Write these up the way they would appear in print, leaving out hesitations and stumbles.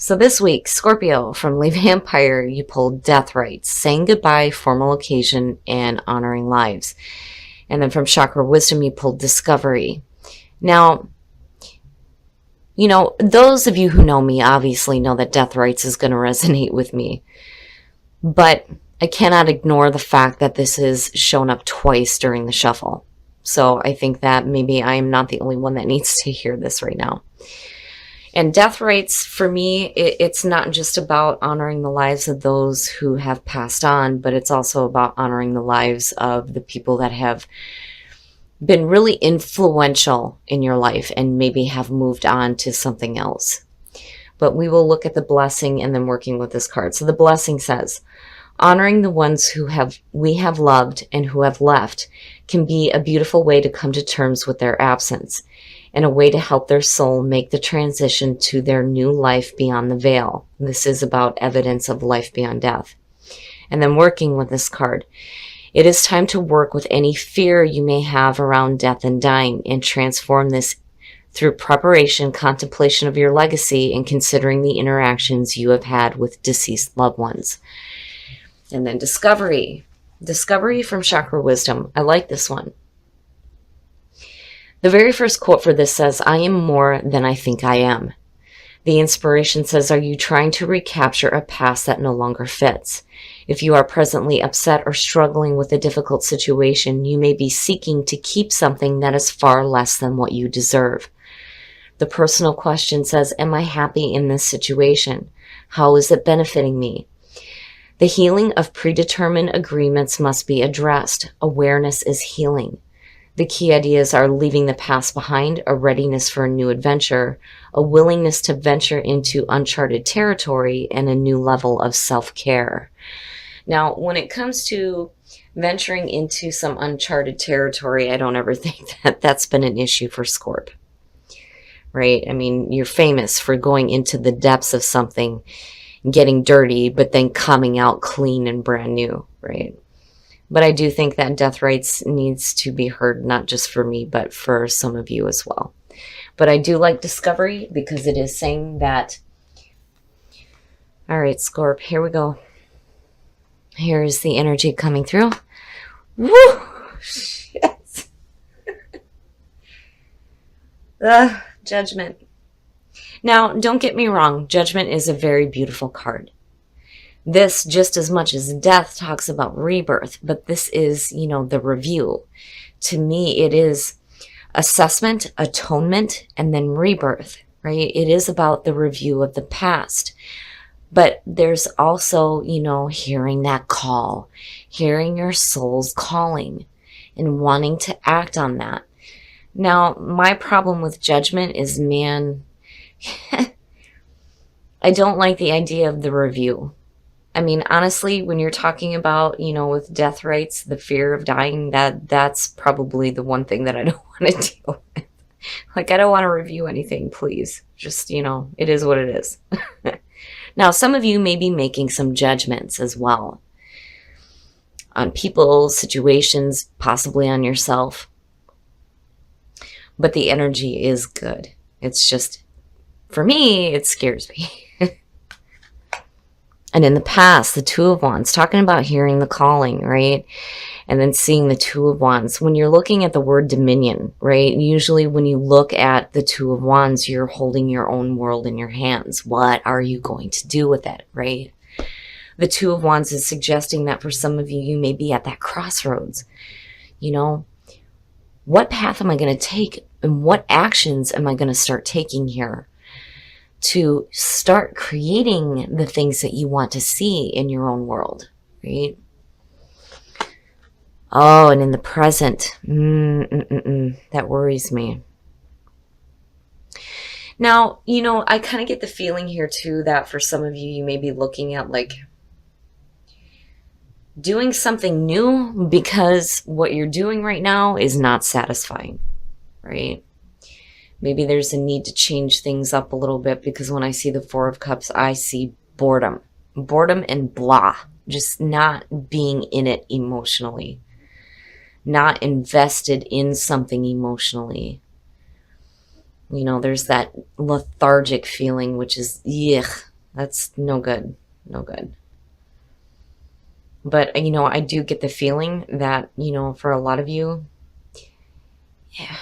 So this week, Scorpio from Leave Empire, you pulled Death Rites, saying goodbye, formal occasion, and honoring lives. And then from Chakra Wisdom, you pulled Discovery. Now, those of you who know me obviously know that Death Rites is going to resonate with me. But I cannot ignore the fact that this has shown up twice during the shuffle. So I think that maybe I am not the only one that needs to hear this right now. And death rites, for me, it's not just about honoring the lives of those who have passed on, but it's also about honoring the lives of the people that have been really influential in your life and maybe have moved on to something else. But we will look at the blessing and then working with this card. So the blessing says, honoring the ones who we have loved and who have left can be a beautiful way to come to terms with their absence, and a way to help their soul make the transition to their new life beyond the veil. This is about evidence of life beyond death. And then working with this card, it is time to work with any fear you may have around death and dying and transform this through preparation, contemplation of your legacy, and considering the interactions you have had with deceased loved ones. And then discovery. Discovery from Chakra Wisdom. I like this one. The very first quote for this says, I am more than I think I am. The inspiration says, are you trying to recapture a past that no longer fits? If you are presently upset or struggling with a difficult situation, you may be seeking to keep something that is far less than what you deserve. The personal question says, am I happy in this situation? How is it benefiting me? The healing of predetermined agreements must be addressed. Awareness is healing. The key ideas are leaving the past behind, a readiness for a new adventure, a willingness to venture into uncharted territory, and a new level of self-care. Now, when it comes to venturing into some uncharted territory, I don't ever think that that's been an issue for Scorp, right? I mean, you're famous for going into the depths of something, getting dirty, but then coming out clean and brand new, right? But I do think that death rites needs to be heard, not just for me, but for some of you as well. But I do like discovery because it is saying that, all right, Scorp, here we go. Here's the energy coming through. Woo! Shit. Judgment. Now, don't get me wrong. Judgment is a very beautiful card. This, just as much as death, talks about rebirth, but this is, the review. To me, it is assessment, atonement, and then rebirth, right? It is about the review of the past. But there's also, hearing that call, hearing your soul's calling and wanting to act on that. Now, my problem with judgment is, man, I don't like the idea of the review. I mean, honestly, when you're talking about, with death rites, the fear of dying, that's probably the one thing that I don't want to deal with. Like, I don't want to review anything, please. Just, it is what it is. Now, some of you may be making some judgments as well on people, situations, possibly on yourself. But the energy is good. It's just, for me, it scares me. And in the past, the Two of Wands, talking about hearing the calling, right? And then seeing the Two of Wands. When you're looking at the word dominion, right? Usually when you look at the Two of Wands, you're holding your own world in your hands. What are you going to do with it, right? The Two of Wands is suggesting that for some of you, you may be at that crossroads. What path am I going to take? And what actions am I going to start taking here to start creating the things that you want to see in your own world, right? Oh, and in the present, that worries me. Now, I kind of get the feeling here too that for some of you, you may be looking at like doing something new because what you're doing right now is not satisfying, right? Maybe there's a need to change things up a little bit because when I see the Four of Cups, I see boredom. Boredom and blah. Just not being in it emotionally. Not invested in something emotionally. There's that lethargic feeling, which is, yuck. That's no good. No good. But, I do get the feeling that, for a lot of you, yeah,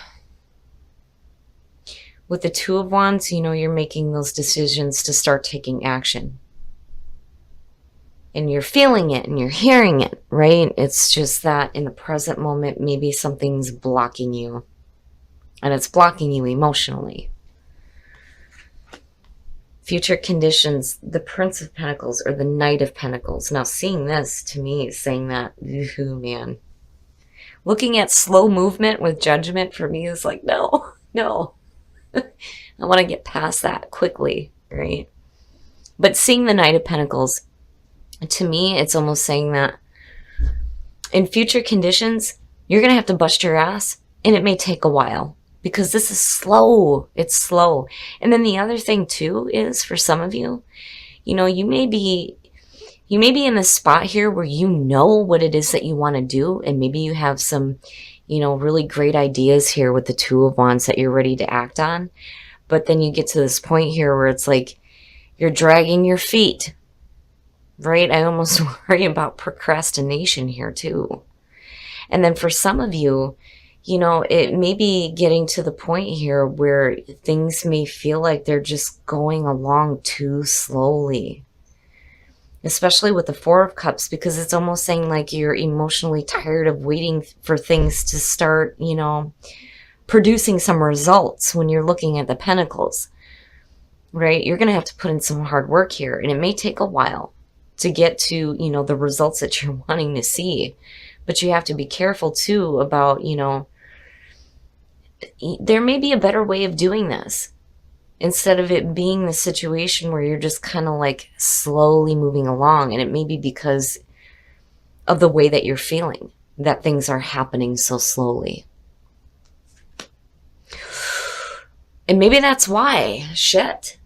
with the Two of Wands, you're making those decisions to start taking action. And you're feeling it and you're hearing it, right? It's just that in the present moment, maybe something's blocking you. And it's blocking you emotionally. Future conditions, the Prince of Pentacles or the Knight of Pentacles. Now, seeing this to me is saying that, ooh, man. Looking at slow movement with judgment for me is like, no, no. I want to get past that quickly, right? But seeing the Knight of Pentacles, to me, it's almost saying that in future conditions, you're going to have to bust your ass, and it may take a while. Because this is slow. It's slow. And then the other thing too is for some of you, you may be in this spot here where you know what it is that you want to do. And maybe you have some, really great ideas here with the Two of Wands that you're ready to act on. But then you get to this point here where it's like you're dragging your feet, right? I almost worry about procrastination here too. And then for some of you, it may be getting to the point here where things may feel like they're just going along too slowly. Especially with the Four of Cups, because it's almost saying like you're emotionally tired of waiting for things to start, producing some results when you're looking at the Pentacles, right? You're going to have to put in some hard work here, and it may take a while to get to, the results that you're wanting to see. But you have to be careful too about, there may be a better way of doing this instead of it being the situation where you're just kind of like slowly moving along. And it may be because of the way that you're feeling that things are happening so slowly. And maybe that's why, shit,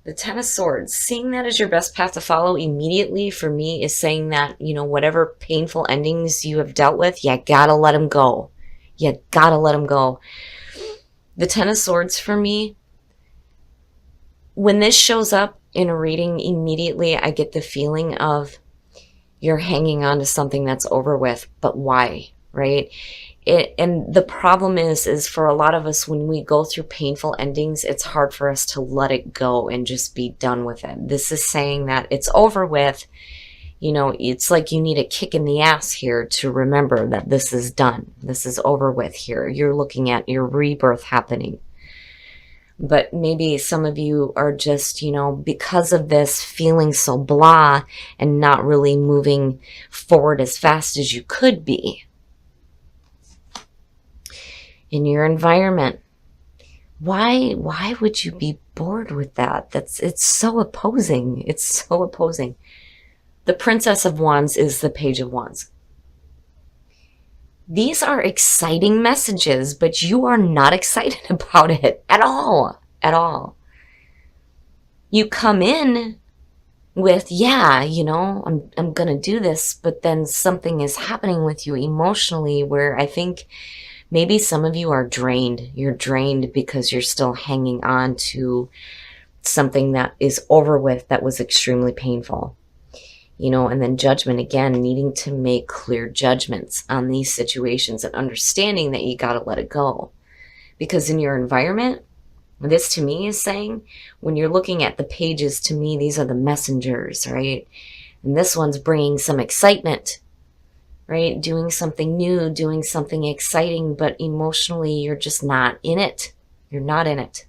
the Ten of Swords, seeing that as your best path to follow immediately for me is saying that, whatever painful endings you have dealt with, you gotta let them go. You gotta let them go. The Ten of Swords for me, when this shows up in a reading, immediately I get the feeling of you're hanging on to something that's over with, but why, right? And the problem is for a lot of us, when we go through painful endings, it's hard for us to let it go and just be done with it. This is saying that it's over with. It's like you need a kick in the ass here to remember that this is done. This is over with here. You're looking at your rebirth happening. But maybe some of you are just, because of this, feeling so blah and not really moving forward as fast as you could be. In your environment, why would you be bored with that? It's so opposing. It's so opposing. The Princess of Wands is the Page of Wands. These are exciting messages, but you are not excited about it at all. At all. You come in with, yeah, I'm going to do this, but then something is happening with you emotionally where I think maybe some of you are drained. You're drained because you're still hanging on to something that is over with that was extremely painful. And then judgment, again, needing to make clear judgments on these situations and understanding that you got to let it go. Because in your environment, this to me is saying, when you're looking at the pages, to me, these are the messengers, right? And this one's bringing some excitement, right? Doing something new, doing something exciting, but emotionally, you're just not in it. You're not in it.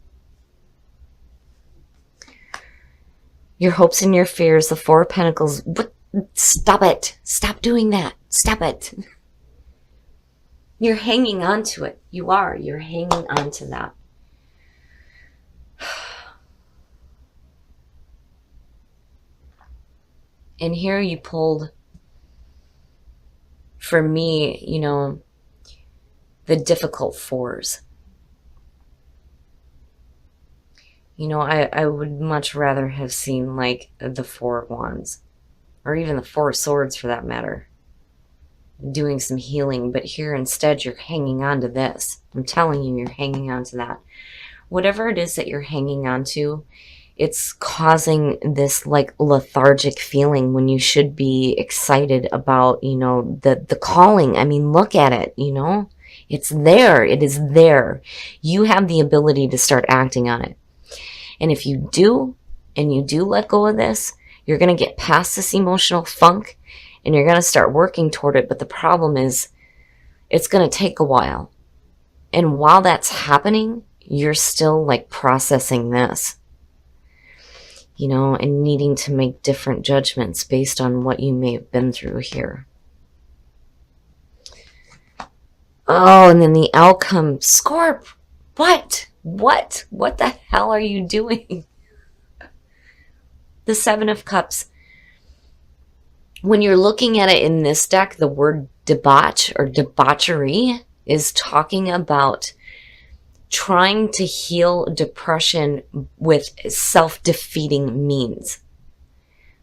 Your hopes and your fears, the Four of Pentacles. Stop it. Stop doing that. Stop it. You're hanging on to it. You are. You're hanging on to that. And here you pulled, for me, the difficult fours. I would much rather have seen like the Four of Wands, or even the Four of Swords for that matter, doing some healing. But here instead you're hanging on to this. I'm telling you, you're hanging on to that. Whatever it is that you're hanging on to, It's causing this like lethargic feeling when you should be excited about, you know, the calling. I mean, look at it, you know, it's there. It is there. You have the ability to start acting on it. And if you do, and you do let go of this, you're going to get past this emotional funk and you're going to start working toward it. But the problem is it's going to take a while. And while that's happening, you're still like processing this, you know, and needing to make different judgments based on what you may have been through here. Oh, and then the outcome, Scorp, what the hell are you doing? The Seven of Cups. When you're looking at it in this deck, the word debauch or debauchery is talking about trying to heal depression with self-defeating means.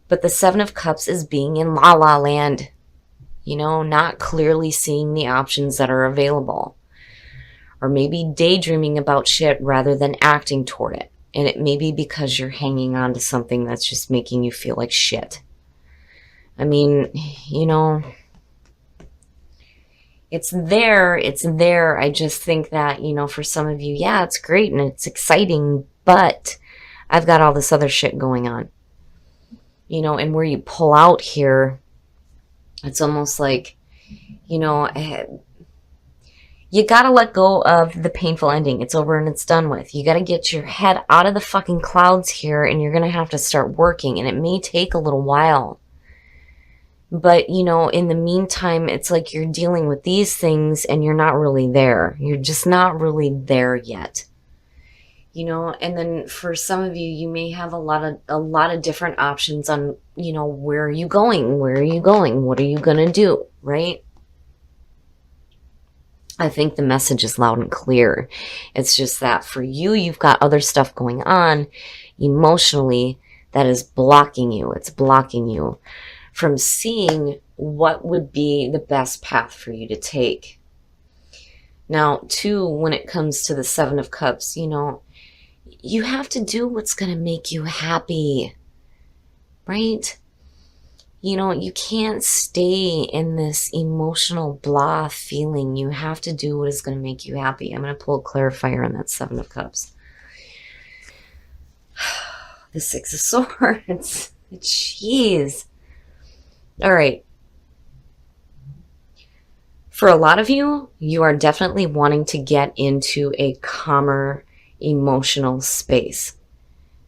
But the Seven of Cups is being in la la land, you know, not clearly seeing the options that are available. Or maybe daydreaming about shit rather than acting toward it. And it may be because you're hanging on to something that's just making you feel like shit. I mean, you know, it's there. It's there. I just think that, you know, for some of you, yeah, it's great and it's exciting, but I've got all this other shit going on. You know, and where you pull out here, it's almost like, you know, you got to let go of the painful ending. It's over and it's done with. You got to get your head out of the fucking clouds here, and you're going to have to start working, and it may take a little while. But, you know, in the meantime, it's like you're dealing with these things and you're not really there. You're just not really there yet. You know, and then for some of you, you may have a lot of different options on, you know, where are you going? Where are you going? What are you going to do? Right? I think the message is loud and clear. It's just that for you, you've got other stuff going on emotionally that is blocking you. It's blocking you from seeing what would be the best path for you to take. Now, too, when it comes to the Seven of Cups, you know, you have to do what's going to make you happy, right? You know, you can't stay in this emotional blah feeling. You have to do what is going to make you happy. I'm going to pull a clarifier on that Seven of Cups. The Six of Swords. Jeez. All right. For a lot of you, you are definitely wanting to get into a calmer emotional space.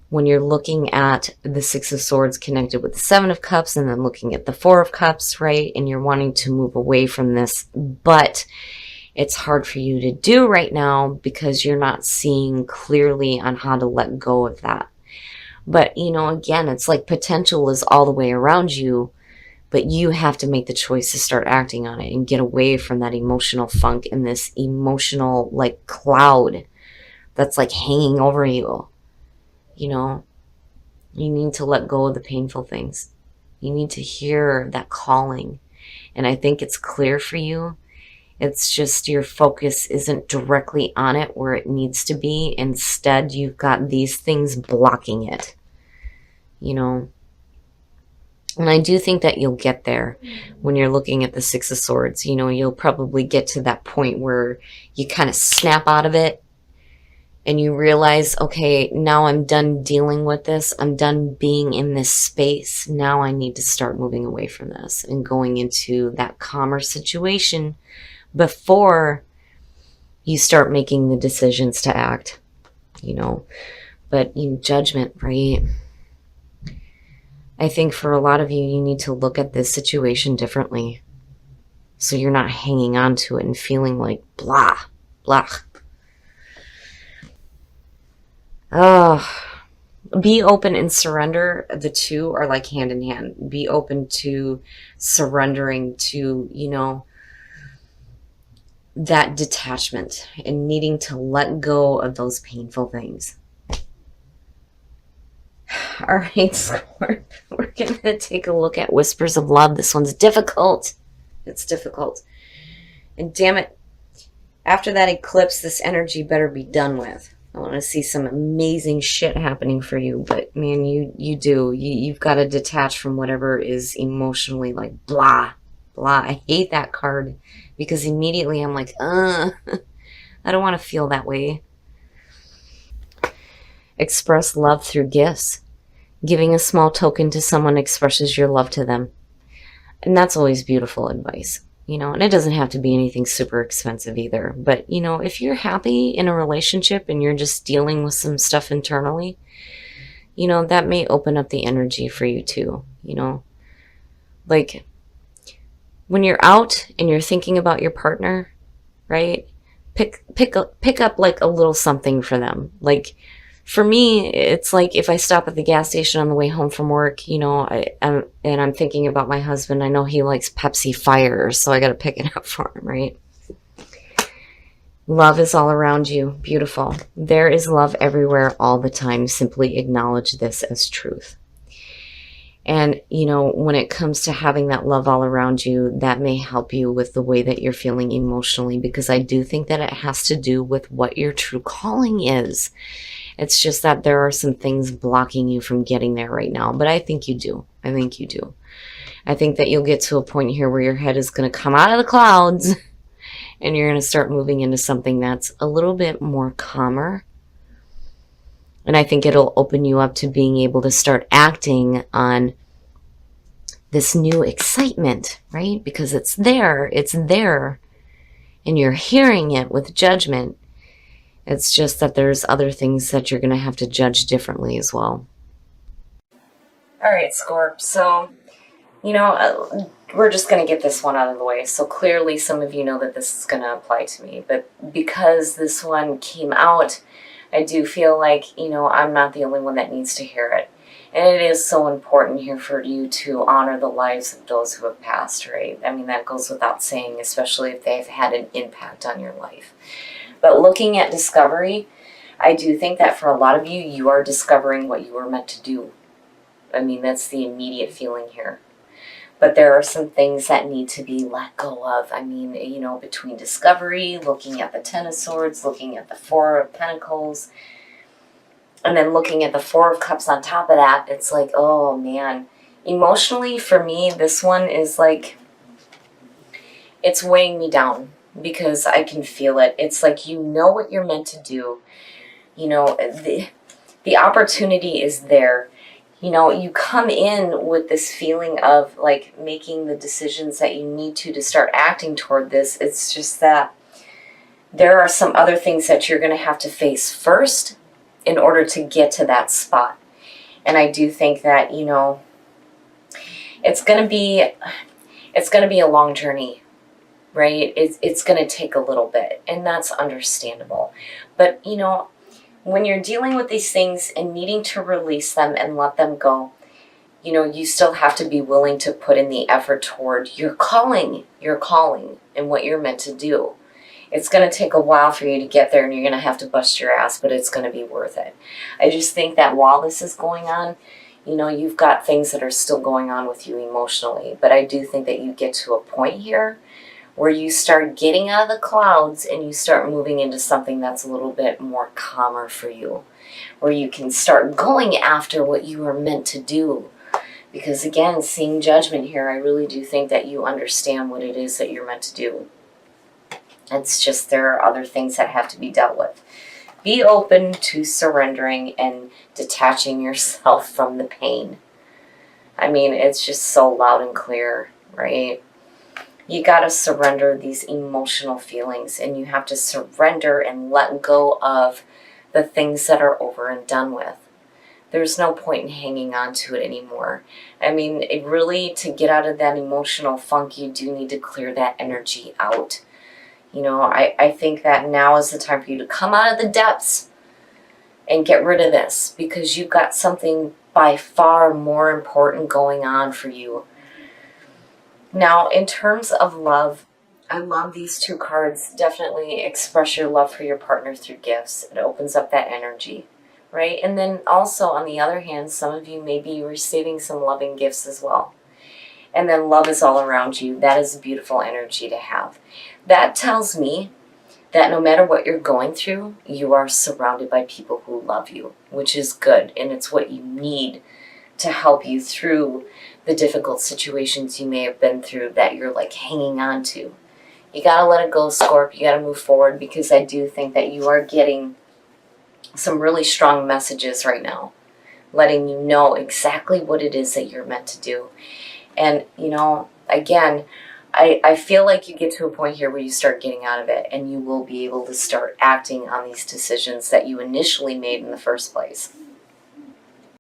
When you're looking at the Six of Swords connected with the Seven of Cups and then looking at the Four of Cups, right? And you're wanting to move away from this, but it's hard for you to do right now because you're not seeing clearly on how to let go of that. But, you know, again, it's like potential is all the way around you, but you have to make the choice to start acting on it and get away from that emotional funk and this emotional like cloud that's like hanging over you. You know, you need to let go of the painful things. You need to hear that calling. And I think it's clear for you. It's just your focus isn't directly on it where it needs to be. Instead, you've got these things blocking it. You know, and I do think that you'll get there when you're looking at the Six of Swords. You know, you'll probably get to that point where you kind of snap out of it. And you realize, okay, now I'm done dealing with this. I'm done being in this space. Now I need to start moving away from this and going into that calmer situation before you start making the decisions to act, you know. But in judgment, right? I think for a lot of you, you need to look at this situation differently. So you're not hanging on to it and feeling like blah, blah. Be open and surrender. The two are like hand in hand. Be open to surrendering to, you know, that detachment and needing to let go of those painful things. All right, so we're going to take a look at Whispers of Love. This one's difficult. It's difficult. And damn it, after that eclipse, this energy better be done with. I want to see some amazing shit happening for you, but man, you've got to detach from whatever is emotionally like blah, blah. I hate that card because immediately I'm like, I don't want to feel that way. Express love through gifts. Giving a small token to someone expresses your love to them. And that's always beautiful advice, and it doesn't have to be anything super expensive either. But, if you're happy in a relationship and you're just dealing with some stuff internally, that may open up the energy for you too, like when you're out and you're thinking about your partner, right? Pick up like a little something for them. Like for me, it's like if I stop at the gas station on the way home from work, I'm thinking about my husband. I know he likes Pepsi Fire, so I got to pick it up for him, right? Love is all around you. Beautiful. There is love everywhere all the time. Simply acknowledge this as truth. And, when it comes to having that love all around you, that may help you with the way that you're feeling emotionally, because I do think that it has to do with what your true calling is. It's just that there are some things blocking you from getting there right now. But I think you do. I think you do. I think that you'll get to a point here where your head is going to come out of the clouds and you're going to start moving into something that's a little bit more calmer. And I think it'll open you up to being able to start acting on this new excitement, right? Because it's there, and you're hearing it with judgment. It's just that there's other things that you're going to have to judge differently as well. All right, Scorp. So, we're just going to get this one out of the way. So clearly some of you know that this is going to apply to me. But because this one came out, I do feel like, I'm not the only one that needs to hear it. And it is so important here for you to honor the lives of those who have passed, right? I mean, that goes without saying, especially if they've had an impact on your life. But looking at discovery, I do think that for a lot of you, you are discovering what you were meant to do. I mean, that's the immediate feeling here. But there are some things that need to be let go of. I mean, between discovery, looking at the Ten of Swords, looking at the Four of Pentacles, and then looking at the Four of Cups on top of that, it's like, oh man. Emotionally, for me, this one is like, it's weighing me down because I can feel it. It's like, what you're meant to do. The opportunity is there. You come in with this feeling of like making the decisions that you need to start acting toward this. It's just that there are some other things that you're going to have to face first in order to get to that spot. And I do think that, it's going to be a long journey, right? It's going to take a little bit, and that's understandable. But, when you're dealing with these things and needing to release them and let them go, you still have to be willing to put in the effort toward your calling, and what you're meant to do. It's going to take a while for you to get there, and you're going to have to bust your ass, but it's going to be worth it. I just think that while this is going on, you've got things that are still going on with you emotionally. But I do think that you get to a point here where you start getting out of the clouds and you start moving into something that's a little bit more calmer for you, where you can start going after what you are meant to do. Because again, seeing judgment here, I really do think that you understand what it is that you're meant to do. It's just there are other things that have to be dealt with. Be open to surrendering and detaching yourself from the pain. I mean, it's just so loud and clear, right? You got to surrender these emotional feelings, and you have to surrender and let go of the things that are over and done with. There's no point in hanging on to it anymore. I mean, really, to get out of that emotional funk, you do need to clear that energy out. I think that now is the time for you to come out of the depths and get rid of this, because you've got something by far more important going on for you. Now, in terms of love, I love these two cards. Definitely express your love for your partner through gifts. It opens up that energy, right? And then also, on the other hand, some of you may be receiving some loving gifts as well. And then love is all around you. That is a beautiful energy to have. That tells me that no matter what you're going through, you are surrounded by people who love you, which is good, and it's what you need to help you through the difficult situations you may have been through that you're like hanging on to. You gotta let it go, Scorp. You gotta move forward, because I do think that you are getting some really strong messages right now, letting you know exactly what it is that you're meant to do. And, you know, again, I feel like you get to a point here where you start getting out of it, and you will be able to start acting on these decisions that you initially made in the first place.